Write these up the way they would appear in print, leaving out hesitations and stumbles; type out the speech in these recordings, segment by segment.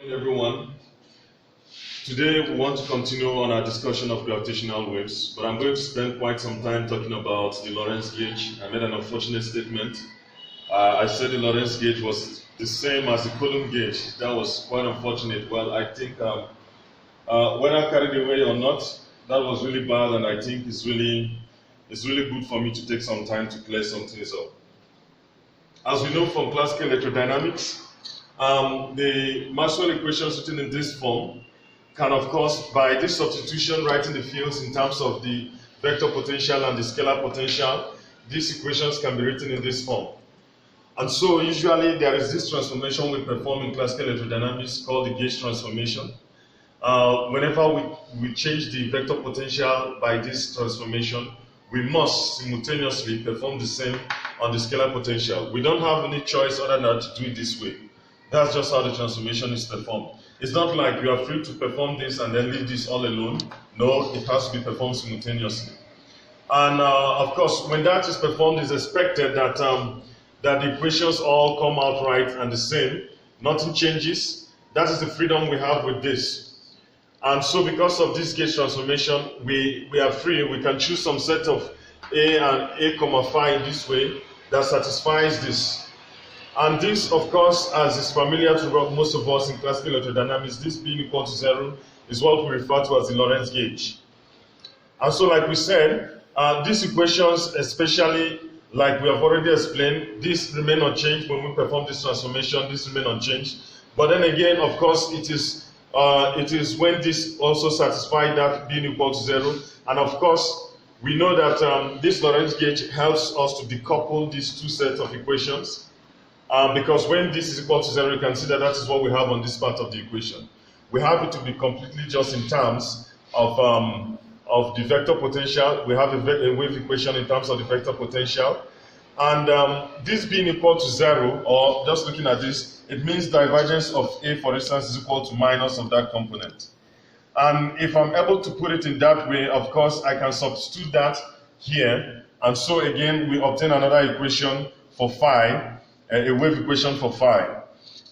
Everyone. Today we want to continue on our discussion of gravitational waves, but I'm going to spend quite some time talking about the Lorentz gauge. I made an unfortunate statement. I said the Lorentz gauge was the same as the Coulomb gauge. That was quite unfortunate. Well, I think whether I carried away or not, that was really bad, and I think it's really good for me to take some time to clear some things up. As we know from classical electrodynamics, the Maxwell equations written in this form can, of course, by this substitution, writing the fields in terms of the vector potential and the scalar potential, these equations can be written in this form. And so usually there is this transformation we perform in classical electrodynamics called the gauge transformation. Whenever we change the vector potential by this transformation, we must simultaneously perform the same on the scalar potential. We don't have any choice other than to do it this way. That's just how the transformation is performed. It's not like you are free to perform this and then leave this all alone. No, it has to be performed simultaneously. And of course, when that is performed, it's expected that the equations all come out right and the same. Nothing changes. That is the freedom we have with this. And so because of this gauge transformation, we are free. We can choose some set of A and A comma phi in this way that satisfies this. And this, of course, as is familiar to most of us in classical electrodynamics, this being equal to 0 is what we refer to as the Lorentz gauge. And so, like we said, these equations, especially like we have already explained, these remain unchanged when we perform this transformation. These remain unchanged. But then again, of course, it is when this also satisfies that being equal to 0. And of course, we know that this Lorentz gauge helps us to decouple these two sets of equations. Because when this is equal to 0, you can see that is what we have on this part of the equation. We have it to be completely just in terms of the vector potential. We have a wave equation in terms of the vector potential. And this being equal to 0, or just looking at this, it means divergence of A, for instance, is equal to minus of that component. And if I'm able to put it in that way, of course, I can substitute that here. And so again, we obtain another equation for phi, a wave equation for phi.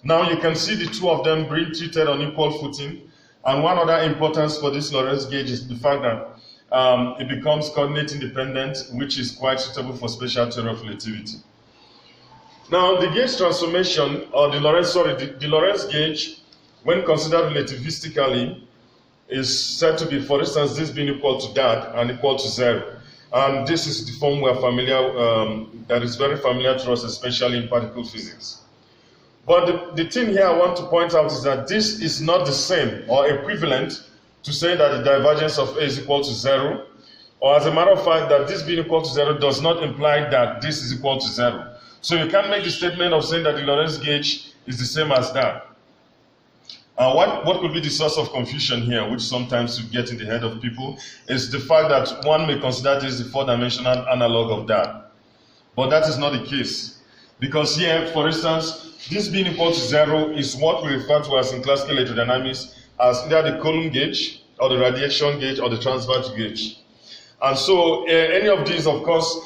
Now you can see the two of them being treated on equal footing. And one other importance for this Lorentz gauge is the fact that it becomes coordinate independent, which is quite suitable for special theory of relativity. Now the gauge transformation, or the Lorentz gauge, when considered relativistically, is said to be, for instance, this being equal to that and equal to 0. And this is the form we are familiar, that is very familiar to us, especially in particle physics. But the thing here I want to point out is that this is not the same or equivalent to saying that the divergence of A is equal to 0, or as a matter of fact, that this being equal to 0 does not imply that this is equal to 0. So you can't make the statement of saying that the Lorentz gauge is the same as that. What could be the source of confusion here, which sometimes you get in the head of people, is the fact that one may consider this the four-dimensional analog of that. But that is not the case. Because here, for instance, this being equal to 0 is what we refer to as in classical electrodynamics as either the Coulomb gauge, or the radiation gauge, or the transverse gauge. And so any of these, of course,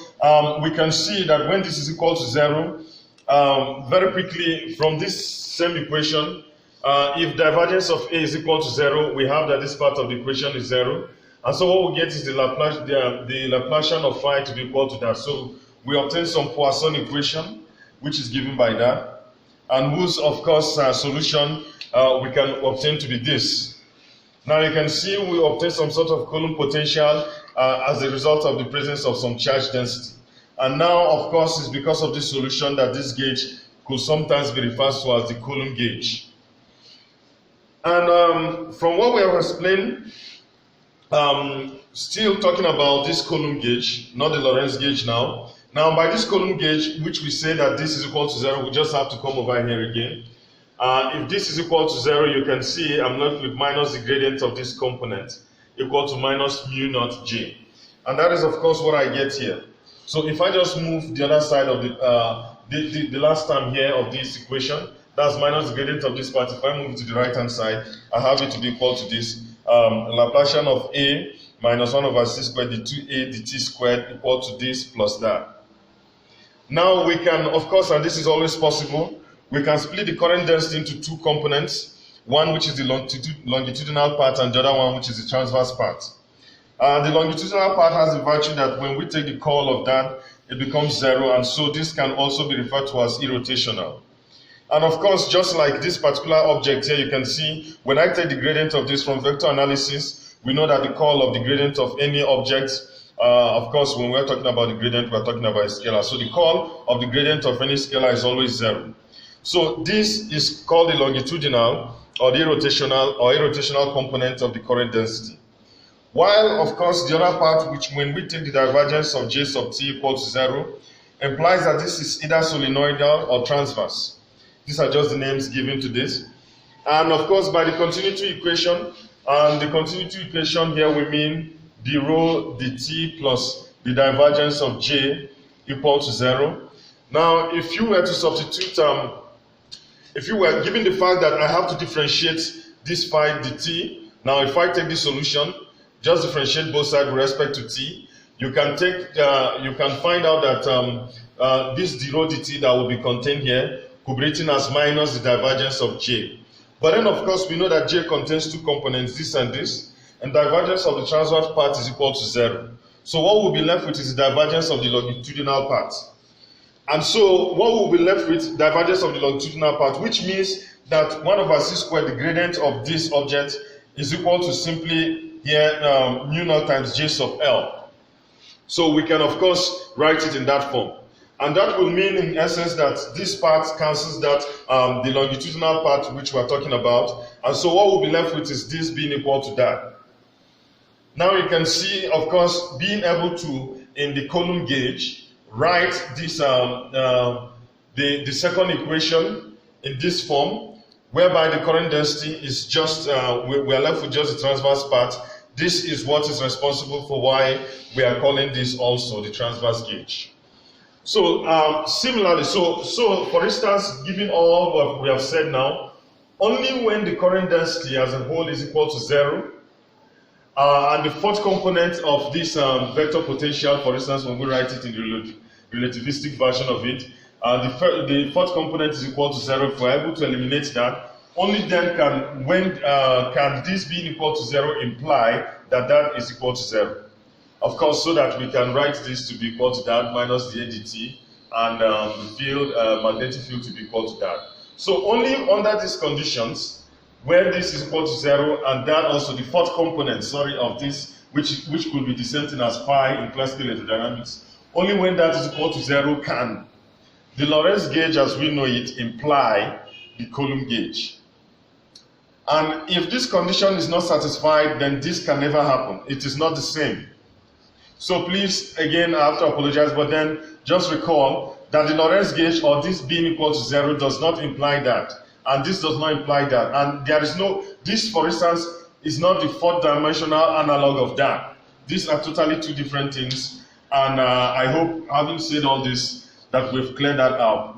we can see that when this is equal to 0, very quickly from this same equation, if divergence of A is equal to 0, we have that this part of the equation is 0. And so what we get is the Laplacian of phi to be equal to that. So we obtain some Poisson equation, which is given by that, and whose, of course, solution we can obtain to be this. Now you can see we obtain some sort of Coulomb potential as a result of the presence of some charge density. And now, of course, it's because of this solution that this gauge could sometimes be referred to as the Coulomb gauge. And from what we have explained, still talking about this Coulomb gauge, not the Lorentz gauge now. Now, by this Coulomb gauge, which we say that this is equal to 0, we just have to come over here again. If this is equal to 0, you can see I'm left with minus the gradient of this component, equal to minus mu naught j. And that is, of course, what I get here. So if I just move the other side of the last term here of this equation, that's minus the gradient of this part. If I move to the right-hand side, I have it to be equal to this. Laplacian of A minus 1 over c squared d2a dt squared equal to this plus that. Now we can, of course, and this is always possible, we can split the current density into two components. one which is the longitudinal part and the other one which is the transverse part. The longitudinal part has the virtue that when we take the curl of that, it becomes 0, and so this can also be referred to as irrotational. And of course, just like this particular object here, you can see when I take the gradient of this from vector analysis, we know that the curl of the gradient of any object, of course, when we're talking about the gradient, we're talking about a scalar. So the curl of the gradient of any scalar is always 0. So this is called the longitudinal or the irrotational component of the current density. While, of course, the other part, which when we take the divergence of J sub t equal to 0, implies that this is either solenoidal or transverse. These are just the names given to this. And of course, by the continuity equation, and the continuity equation here we mean d rho dt plus the divergence of J equal to 0. Now, if you were to substitute, if you were given the fact that I have to differentiate this phi dt, now if I take this solution, just differentiate both sides with respect to t, you can find out that this d rho dt that will be contained here could be written as minus the divergence of J. But then, of course, we know that J contains two components, this and this, and divergence of the transverse part is equal to 0. So what we'll be left with is the divergence of the longitudinal part. And so what we'll be left with, divergence of the longitudinal part, which means that 1 over c squared, the gradient of this object, is equal to simply here mu naught times J sub L. So we can, of course, write it in that form. And that will mean, in essence, that this part cancels that, the longitudinal part which we're talking about. And so what we'll be left with is this being equal to that. Now you can see, of course, being able to, in the Coulomb gauge, write this, the second equation in this form, whereby the current density is just, we are left with just the transverse part. This is what is responsible for why we are calling this also the transverse gauge. So similarly, so for instance, given all what we have said now, only when the current density as a whole is equal to 0, and the fourth component of this vector potential, for instance, when we write it in the relativistic version of it, the fourth component is equal to 0. If we're able to eliminate that, only then can this being equal to 0 imply that that is equal to 0. Of course, so that we can write this to be equal to that minus the ADT, and the field, magnetic field to be equal to that. So only under these conditions, where this is equal to 0, and that also the fourth component, of this, which could be the same thing as phi in classical electrodynamics, only when that is equal to 0 can the Lorentz gauge as we know it imply the Coulomb gauge. And if this condition is not satisfied, then this can never happen. It is not the same. So please, again, I have to apologize, but then just recall that the Lorentz gauge, or this being equal to 0, does not imply that. And this does not imply that. And there is no, this, for instance, is not the fourth dimensional analog of that. These are totally two different things. And I hope, having said all this, that we've cleared that up.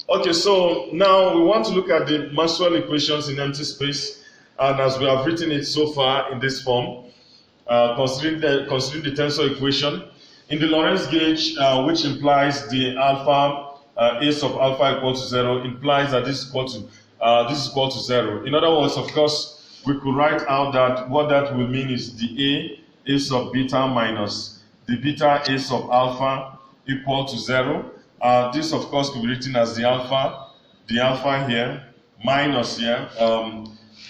Okay, so now we want to look at the Maxwell equations in empty space. And as we have written it so far in this form, considering the tensor equation, in the Lorentz gauge, which implies the alpha, A sub alpha equal to 0, implies that this is equal to 0. In other words, of course, we could write out that what that will mean is the A sub beta minus the beta A sub alpha equal to 0. This, of course, could be written as the alpha here, minus here,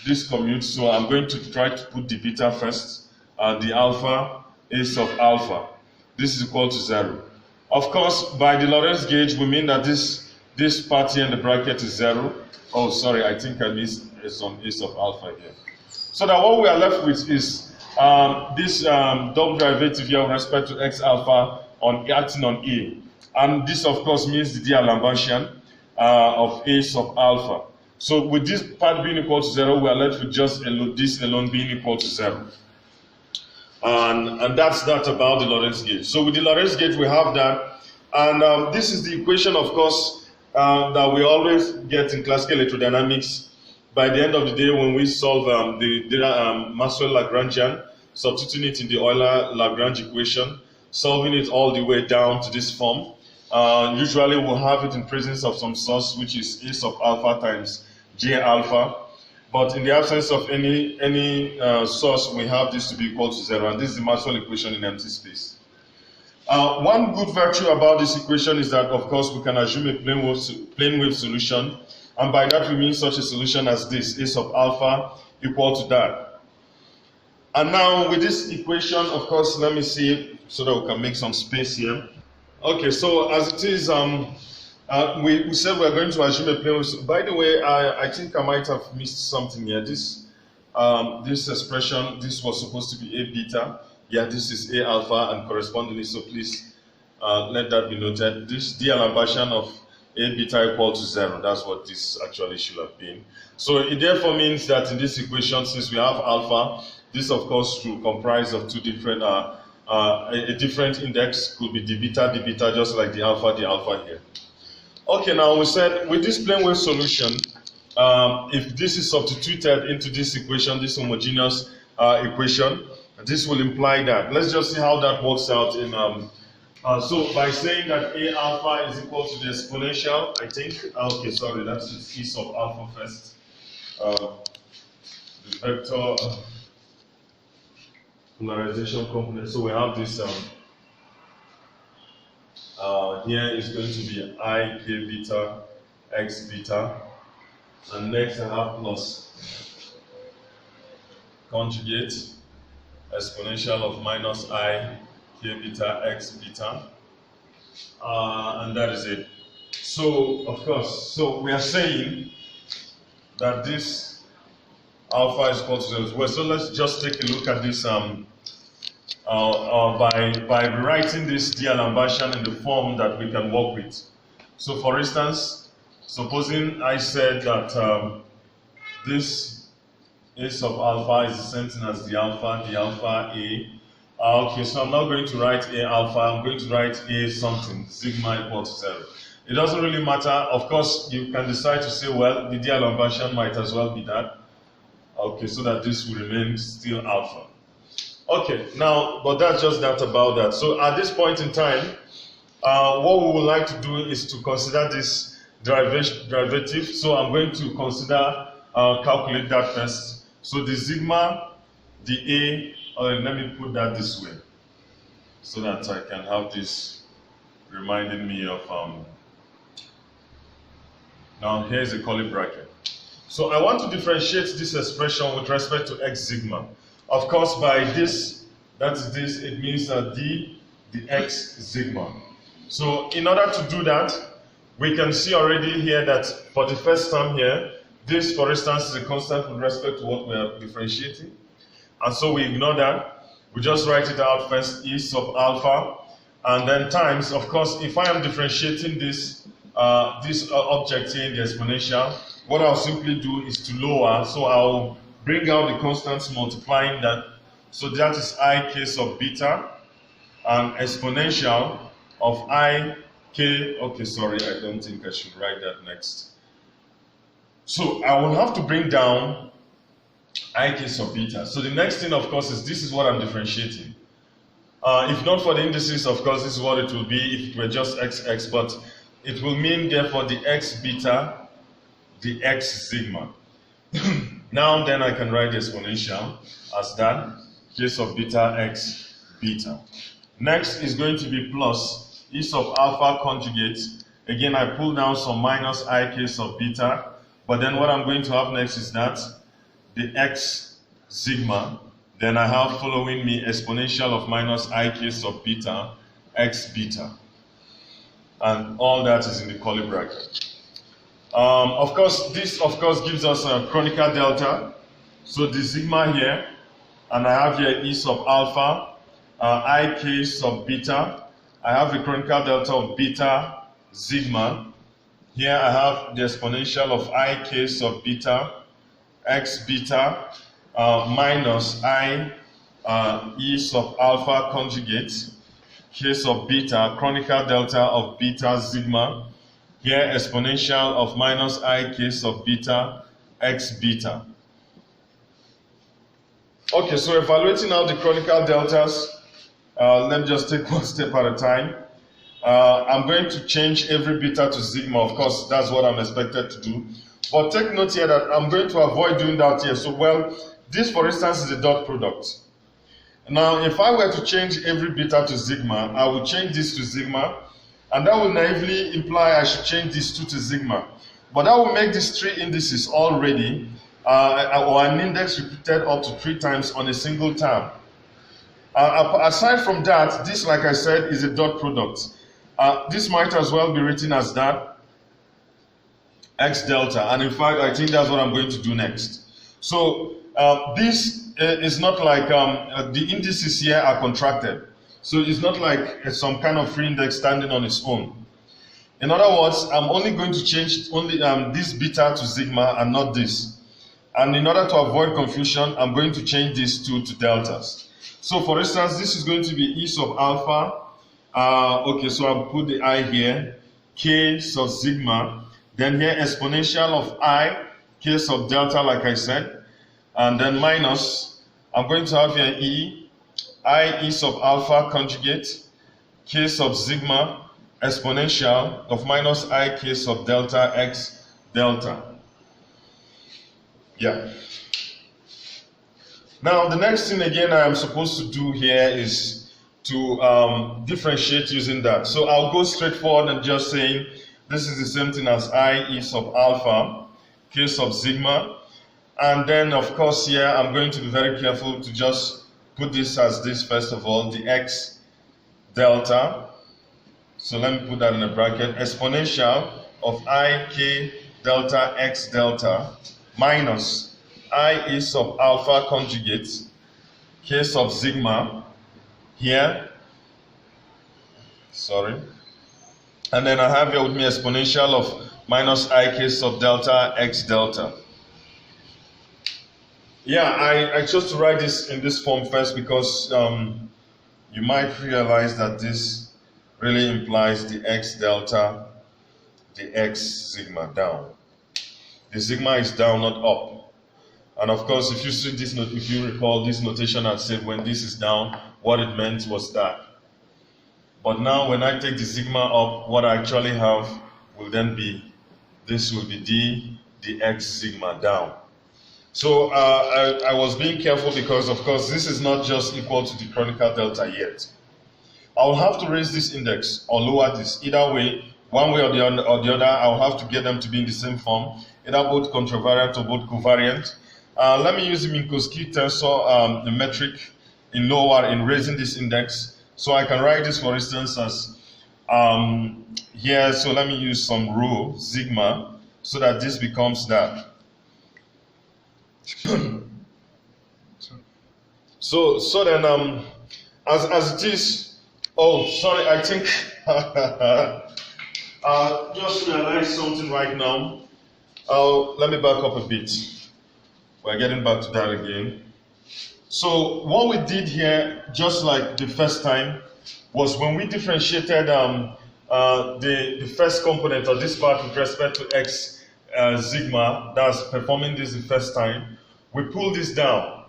this commute. So I'm going to try to put the beta first, the alpha A sub alpha. This is equal to 0. Of course, by the Lorentz gauge, we mean that this part here in the bracket is 0. Oh, sorry, I think I missed some A sub alpha here. So that what we are left with is this double derivative here with respect to x alpha acting on A. And this, of course, means the D'Alembertian of A sub alpha. So with this part being equal to 0, we are left with just this alone being equal to 0. And that's that about the Lorentz gauge. So with the Lorentz gauge, we have that. And this is the equation, of course, that we always get in classical electrodynamics. By the end of the day, when we solve the Maxwell-Lagrangian, substituting it in the Euler-Lagrange equation, solving it all the way down to this form, usually we'll have it in presence of some source, which is A sub alpha times J alpha. But in the absence of any source, we have this to be equal to 0, and this is the Maxwell equation in empty space. One good virtue about this equation is that, of course, we can assume a plane wave solution, and by that we mean such a solution as this, A sub alpha equal to that. And now with this equation, of course, let me see so that we can make some space here. Okay, so as it is, we said we're going to assume a plane wave. By the way, I think I might have missed something here. This expression, this was supposed to be A beta. Yeah, this is A alpha and correspondingly, so please let that be noted. This D'Alembert of A beta equal to 0. That's what this actually should have been. So it therefore means that in this equation, since we have alpha, this of course should comprise of two different, a different index could be d beta, just like the alpha here. Okay, now we said with this plane wave solution, if this is substituted into this equation, this homogeneous equation, this will imply that. Let's just see how that works out in. So by saying that A alpha is equal to the exponential, I think. Okay, sorry, that's E sub alpha first. The vector polarization component. So we have this. Here is going to be I k beta x beta, and next I have plus conjugate exponential of minus I k beta x beta, and that is it. So of course, so we are saying that this alpha is equal to 0. Well, so let's just take a look at this by rewriting this D'Alembert in the form that we can work with. So for instance, supposing I said that this A sub alpha is the same thing as the alpha A. Okay, so I'm not going to write A alpha, I'm going to write A something, sigma equal to 0. It doesn't really matter. Of course, you can decide to say, well, the D'Alembert might as well be that. Okay, so that this will remain still alpha. Okay, now, but that's just that about that. So at this point in time, what we would like to do is to consider this derivative. So I'm going to consider, calculate that first. So the sigma, the A, let me put that this way, so that I can have this reminding me of, now here's a curly bracket. So I want to differentiate this expression with respect to x sigma. Of course, by this, that's this, it means that the x sigma. So in order to do that, we can see already here that for the first term here, this, for instance, is a constant with respect to what we are differentiating. And so we ignore that. We just write it out first, E sub alpha, and then times, of course, if I am differentiating this, object here in the exponential, what I'll simply do is to lower, so I'll bring out the constants multiplying that. So that is I k sub beta, and exponential of I k, okay, sorry, I don't think I should write that next. So I will have to bring down I k sub beta. So the next thing, of course, is this is what I'm differentiating. If not for the indices, of course, this is what it will be if it were just xx, but it will mean, therefore, the x beta, the x sigma. Now then I can write the exponential as that, k sub beta x beta. Next is going to be plus E sub alpha conjugate. Again, I pull down some minus I k sub beta, but then what I'm going to have next is that, the x sigma, then I have following me exponential of minus I k sub beta x beta. And all that is in the curly bracket. Of course, this of course gives us a chronicle delta. So the sigma here, and I have here E sub alpha, I k sub beta. I have the chronicle delta of beta sigma. Here I have the exponential of I k sub beta x beta minus I E sub alpha conjugate k sub beta chronicle delta of beta sigma. Here, exponential of minus I k sub beta x beta. Okay, so evaluating out the chronicle deltas, let me just take one step at a time. I'm going to change every beta to sigma. Of course, that's what I'm expected to do. But take note here that I'm going to avoid doing that here. So, well, this, for instance, is a dot product. Now, if I were to change every beta to sigma, I would change this to sigma, and that would naively imply I should change this 2 to sigma. But that will make these 3 indices already, or an index repeated up to 3 times on a single term. Aside from that, this, like I said, is a dot product. This might as well be written as that, x delta, and in fact, I think that's what I'm going to do next. So this is not like the indices here are contracted. So it's not like some kind of free index standing on its own. In other words, I'm only going to change only this beta to sigma and not this. And in order to avoid confusion, I'm going to change these two to deltas. So for instance, this is going to be E sub alpha. Okay, so I'll put the I here, K sub sigma, then here exponential of I, K sub delta, like I said, and then minus, I'm going to have here E, I E sub alpha conjugate, K sub sigma, exponential of minus I K sub delta X delta. Yeah. Now, the next thing again I am supposed to do here is to differentiate using that. So I'll go straight forward and just saying this is the same thing as I E sub alpha, K sub sigma. And then, of course, here I'm going to be very careful to just put this as this first of all, the X delta. So let me put that in a bracket. Exponential of I K delta X delta minus I E sub alpha conjugate K sub sigma here. Sorry. And then I have here with me exponential of minus I K sub delta X delta. Yeah, I chose to write this in this form first because you might realize that this really implies the X delta, the X sigma down. The sigma is down, not up. And of course, if you see this, if you recall this notation, I said when this is down, what it meant was that. But now, when I take the sigma up, what I actually have will then be this will be the X sigma down. So I was being careful because, of course, this is not just equal to the chronicle delta yet. I will have to raise this index or lower this. Either way, one way or the other, I'll have to get them to be in the same form, either both contravariant or both covariant. Let me use the Minkowski tensor, the metric in lower in raising this index. So I can write this, for instance, as here. So let me use some rho sigma so that this becomes that. So then as it is, oh sorry, I think just realized something right now. Let me back up a bit. We're getting back to that again. So what we did here, just like the first time, was when we differentiated the first component of this part with respect to X sigma, that's performing this the first time, we pulled this down,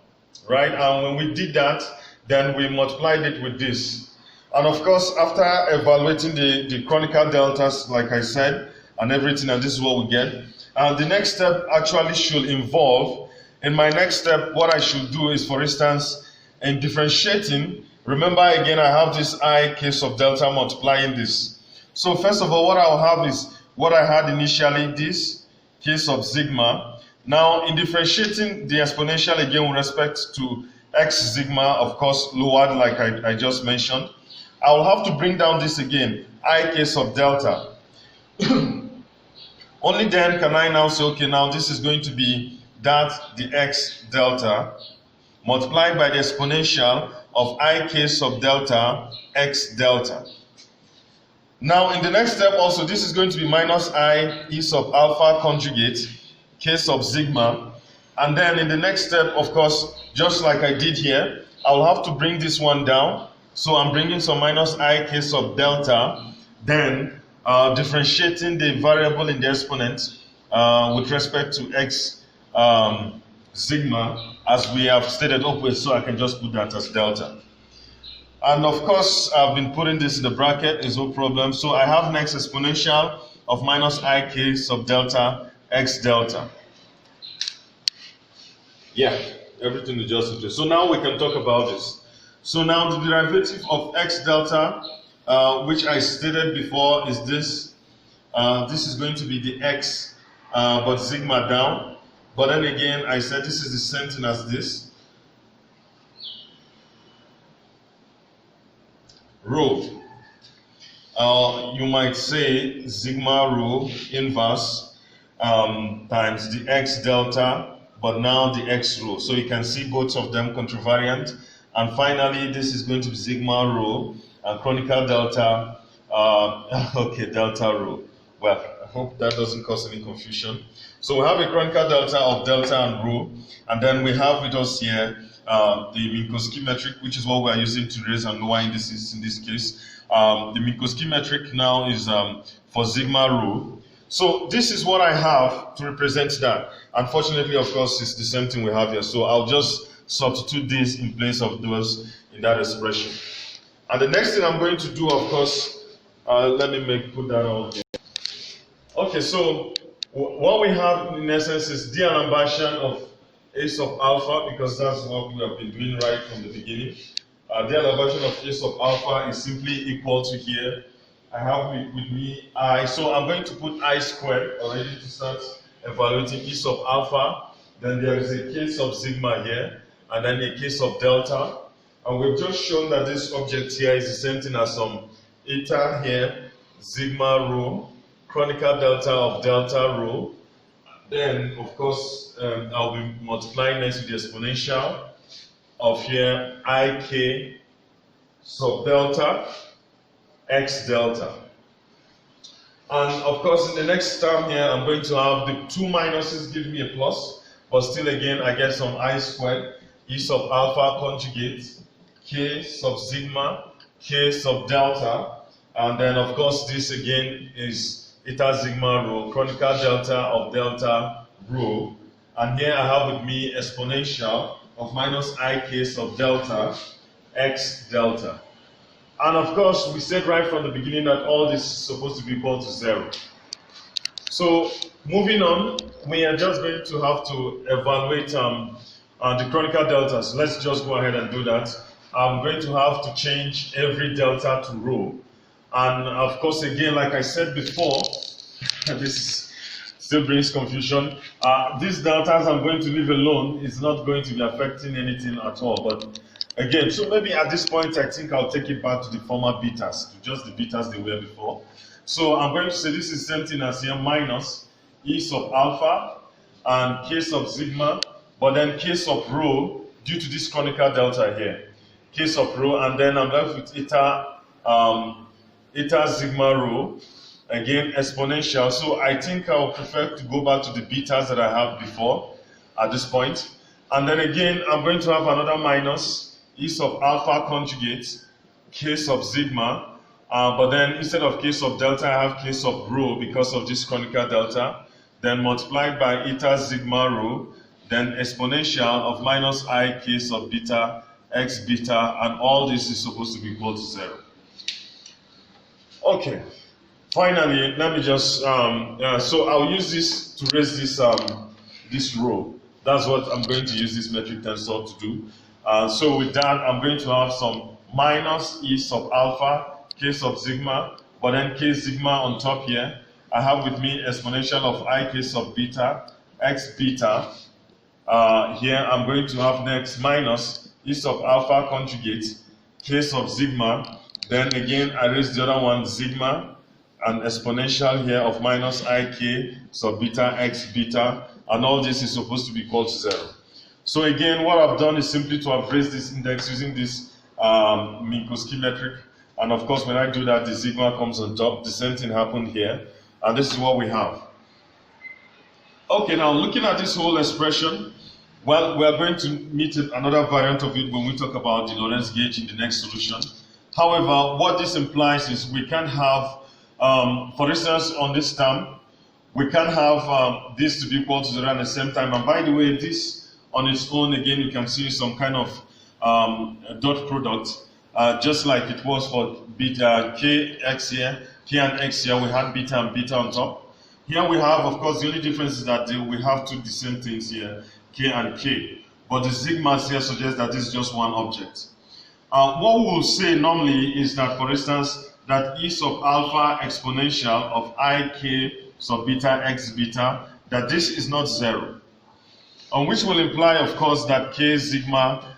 right? And when we did that, then we multiplied it with this. And of course, after evaluating the chronicle deltas, like I said, and everything, and this is what we get, the next step actually should involve, in my next step, what I should do is, for instance, in differentiating, remember again, I have this I K sub delta multiplying this. So first of all, what I'll have is what I had initially, this K sub sigma. Now, in differentiating the exponential again with respect to X sigma, of course, lowered like I just mentioned, I will have to bring down this again, I K sub delta. Only then can I now say, okay, now this is going to be that the X delta multiplied by the exponential of I K sub delta X delta. Now, in the next step also, this is going to be minus I E sub alpha conjugate K sub sigma. And then in the next step, of course, just like I did here, I'll have to bring this one down. So I'm bringing some minus I K sub delta, then differentiating the variable in the exponent with respect to X sigma, as we have stated up with, so I can just put that as delta. And of course, I've been putting this in the bracket, is no problem. So I have next exponential of minus I K sub delta x delta. Yeah, everything is just okay. So now we can talk about this. So now the derivative of x delta, which I stated before, is this. This is going to be the x, but sigma down. But then again, I said this is the same thing as this. Rho. You might say sigma rho inverse times the x delta, but now the x rho. So you can see both of them contravariant. And finally, this is going to be sigma rho and chronicle delta, delta rho. Well, I hope that doesn't cause any confusion. So we have a chronicle delta of delta and rho, and then we have with us here the Minkowski metric, which is what we are using to raise and lower indices in this case. The Minkowski metric now is for sigma rho. So this is what I have to represent that. Unfortunately, of course, it's the same thing we have here. So I'll just substitute this in place of those in that expression. And the next thing I'm going to do, of course, let me put that on here. Okay, so what we have in essence is de-Alembert of A sub alpha, because that's what we have been doing right from the beginning. De-Alembert of A sub alpha is simply equal to here. I have with me I, so I'm going to put I squared already to start evaluating E sub alpha. Then there is a K sub sigma here, and then a K sub delta. And we've just shown that this object here is the same thing as some eta here, sigma rho, chronicle delta of delta rho. Then, of course, I'll be multiplying next with the exponential of here ik sub delta x delta. And of course, in the next term here, I'm going to have the two minuses give me a plus, but still again, I get some I squared, E sub alpha conjugate, K sub sigma, K sub delta, and then of course, this again is eta sigma rho, chronicle delta of delta rho, and here I have with me exponential of minus ik sub delta x delta. And of course, we said right from the beginning that all this is supposed to be equal to 0. So moving on, we are just going to have to evaluate the chronicle delta. So let's just go ahead and do that. I'm going to have to change every delta to rho. And of course, again, like I said before, this still brings confusion. These deltas I'm going to leave alone. Is not going to be affecting anything at all. But again, so maybe at this point, I think I'll take it back to the former betas, to just the betas they were before. So I'm going to say this is same thing as here, minus E sub alpha and K sub sigma, but then K sub rho due to this chronicle delta here. K sub rho, and then I'm left with eta sigma rho, again exponential. So I think I'll prefer to go back to the betas that I had before at this point. And then again, I'm going to have another minus E sub alpha conjugate, K sub sigma, but then instead of K sub delta, I have K sub rho because of this chronicle delta, then multiplied by eta sigma rho, then exponential of minus I K sub beta x beta, and all this is supposed to be equal to 0. Okay, finally, let me just, so I'll use this to raise this rho. That's what I'm going to use this metric tensor to do. So with that, I'm going to have some minus E sub alpha, K sub sigma, but then K sigma on top here. I have with me exponential of ik sub beta, x beta. Here I'm going to have next minus E sub alpha conjugate, K sub sigma. Then again, I raise the other one, sigma, and exponential here of minus ik sub beta, x beta. And all this is supposed to be equal to 0. So again, what I've done is simply to have raised this index using this Minkowski metric. And of course, when I do that, the sigma comes on top. The same thing happened here. And this is what we have. Okay, now looking at this whole expression, well, we are going to meet another variant of it when we talk about the Lorentz gauge in the next solution. However, what this implies is we can have, for instance, on this term, we can have this to be equal to 0 at the same time. And by the way, this on its own, again, you can see some kind of dot product, just like it was for beta kx here, k and x here, we had beta and beta on top. Here we have, of course, the only difference is that we have the same things here, k and k. But the sigmas here suggest that this is just one object. What we will say normally is that, for instance, that e sub alpha exponential of ik sub beta x beta, that this is not 0. Which will imply, of course, that k sigma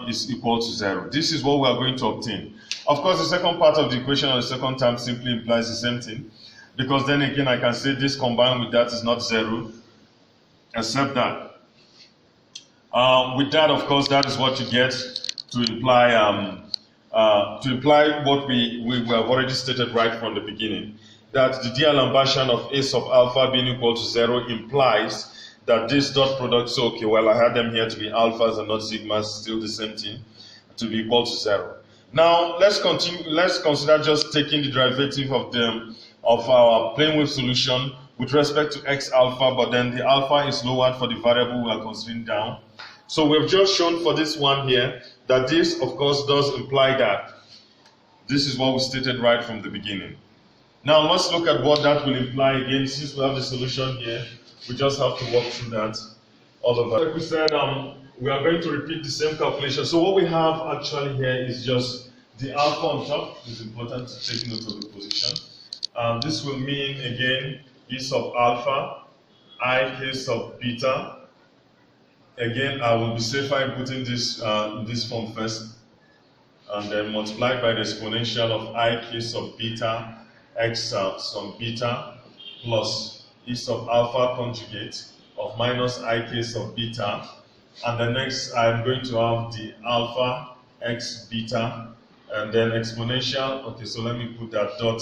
is equal to 0. This is what we are going to obtain. Of course, the second part of the equation or the second term simply implies the same thing, because then again I can say this combined with that is not 0, except that. With that, of course, that is what you get to imply what we have already stated right from the beginning, that the D'Alembert of a sub alpha being equal to 0 implies that this dot product, so okay, well, I had them here to be alphas and not sigmas, still the same thing, to be equal to 0. Now let's continue. Let's consider just taking the derivative of our plane wave solution with respect to x alpha, but then the alpha is lowered for the variable we are considering down. So we've just shown for this one here that this, of course, does imply that this is what we stated right from the beginning. Now let's look at what that will imply again. Since we have the solution here, we just have to walk through that all over. Like we said, we are going to repeat the same calculation. So what we have actually here is just the alpha on top. It's important to take note of the position. This will mean, again, e sub alpha, ik sub beta. Again, I will be safer in putting this in this form first, and then multiplied by the exponential of ik sub beta, x sub beta, plus e sub alpha conjugate of minus ik sub beta. And then next, I'm going to have the alpha x beta, and then exponential. Okay, so let me put that dot.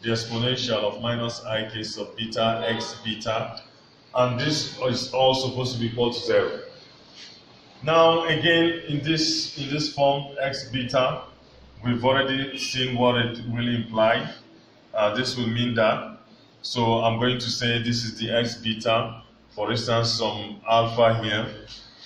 The exponential of minus ik sub beta x beta, and this is all supposed to be equal to 0. Now again, in this form x beta, we've already seen what it really implied. This will mean that, so I'm going to say this is the x beta, for instance some alpha here.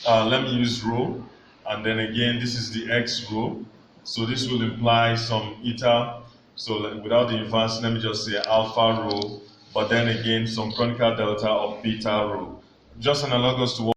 Let me use rho, and then again this is the x rho, so this will imply some eta. So without the inverse, let me just say alpha rho, but then again some conical delta of beta rho. Just analogous to what